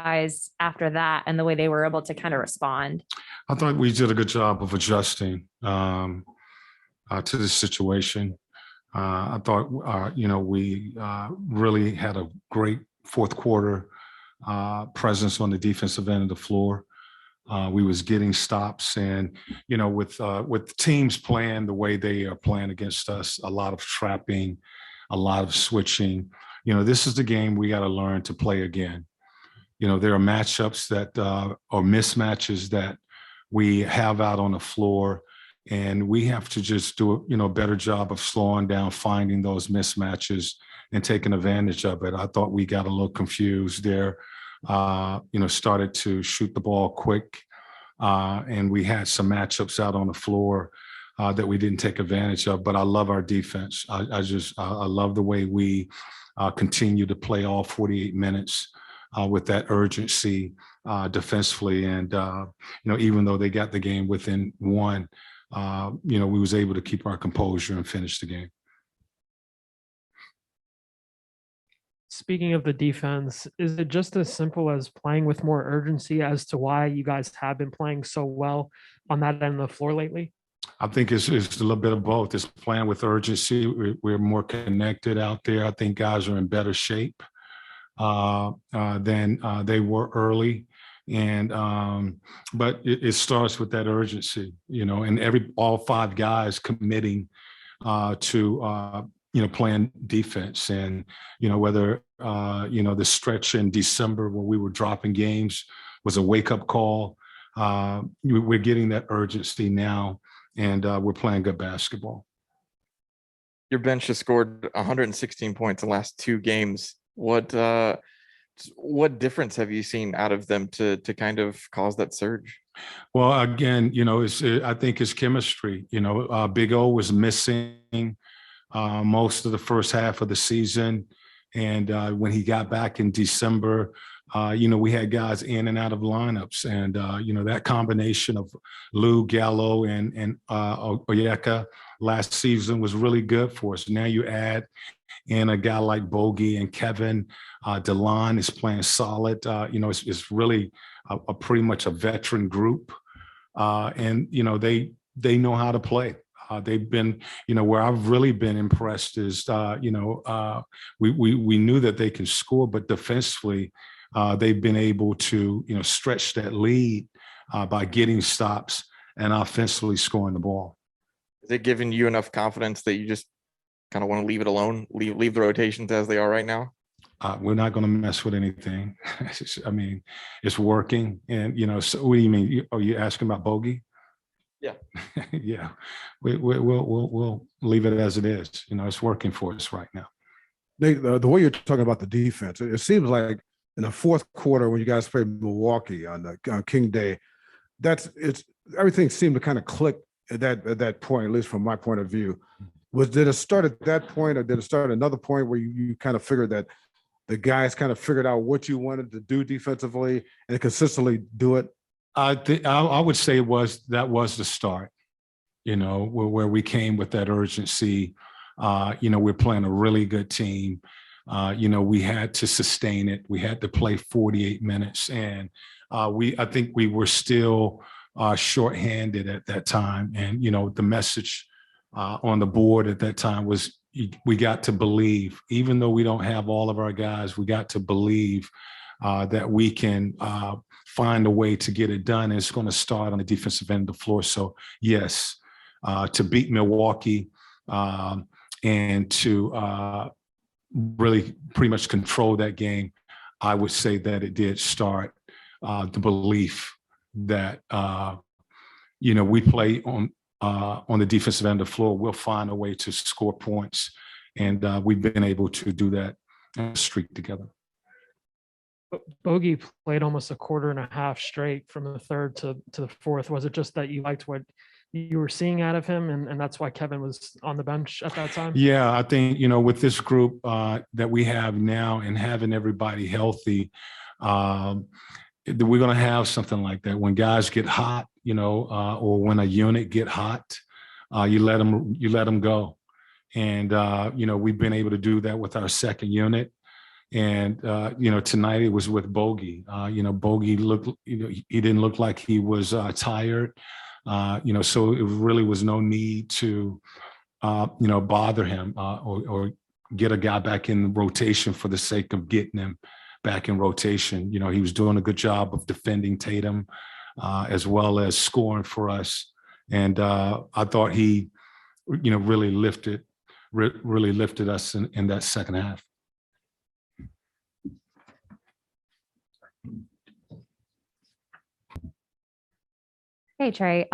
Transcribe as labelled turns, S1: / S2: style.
S1: guys after that and the way they were able to kind of respond?
S2: I thought we did a good job of adjusting to the situation. I thought, we really had a great fourth quarter presence on the defensive end of the floor. We was getting stops, and with teams playing the way they are playing against us, a lot of trapping, a lot of switching. This is the game we got to learn to play again. There are matchups that or mismatches that we have out on the floor, and we have to just do a better job of slowing down, finding those mismatches, and taking advantage of it. I thought we got a little confused there. Started to shoot the ball quick, and we had some matchups out on the floor that we didn't take advantage of. But I love our defense. I love the way we continue to play all 48 minutes with that urgency defensively. And even though they got the game within one, we was able to keep our composure and finish the game.
S3: Speaking of the defense, is it just as simple as playing with more urgency as to why you guys have been playing so well on that end of the floor lately?
S2: I think it's a little bit of both. It's playing with urgency. We're more connected out there. I think guys are in better shape than they were early. And but it starts with that urgency, and all five guys committing to playing defense. And whether the stretch in December when we were dropping games was a wake-up call, we're getting that urgency now, and we're playing good basketball.
S4: Your bench has scored 116 points the last two games. What difference have you seen out of them to kind of cause that surge?
S2: Well, again, I think it's chemistry. Big O was missing most of the first half of the season. And when he got back in December, we had guys in and out of lineups. And, that combination of Lou, Gallo, and Oyeka last season was really good for us. Now you add in a guy like Bogey and Kevin. DeLon is playing solid. It's really a pretty much a veteran group. And, they know how to play. They've been, where I've really been impressed is, we knew that they can score, but defensively, they've been able to, stretch that lead by getting stops and offensively scoring the ball.
S4: Is it giving you enough confidence that you just kind of want to leave it alone, leave the rotations as they are right now?
S2: We're not going to mess with anything. It's working. And, so what do you mean? Are you asking about Bogey?
S4: Yeah.
S2: Yeah. We'll leave it as it is. It's working for us right now.
S5: Nate, the way you're talking about the defense, it seems like in the fourth quarter when you guys played Milwaukee on King Day, everything seemed to kind of click at that point, at least from my point of view. Did it start at that point, or did it start at another point where you kind of figured that the guys kind of figured out what you wanted to do defensively and consistently do it?
S2: I would say that was the start, where we came with that urgency. We're playing a really good team. We had to sustain it. We had to play 48 minutes, and I think we were still shorthanded at that time. And the message on the board at that time was we got to believe, even though we don't have all of our guys, we got to believe that we can find a way to get it done. And it's going to start on the defensive end of the floor. So yes, to beat Milwaukee and to really pretty much control that game, I would say that it did start the belief that we play on the defensive end of the floor. We'll find a way to score points, and we've been able to do that and streak together.
S3: Bogey played almost a quarter and a half straight from the third to the fourth. Was it just that you liked what you were seeing out of him, and that's why Kevin was on the bench at that time?
S2: Yeah, I think, with this group that we have now and having everybody healthy, we're going to have something like that. When guys get hot, or when a unit get hot, you let them go. And, we've been able to do that with our second unit. And, tonight it was with Bogey. Bogey looked, he didn't look like he was tired. So it really was no need to, bother him or get a guy back in rotation for the sake of getting him back in rotation. He was doing a good job of defending Tatum as well as scoring for us. And I thought he, really lifted us in that second half.
S1: Hey, Trey.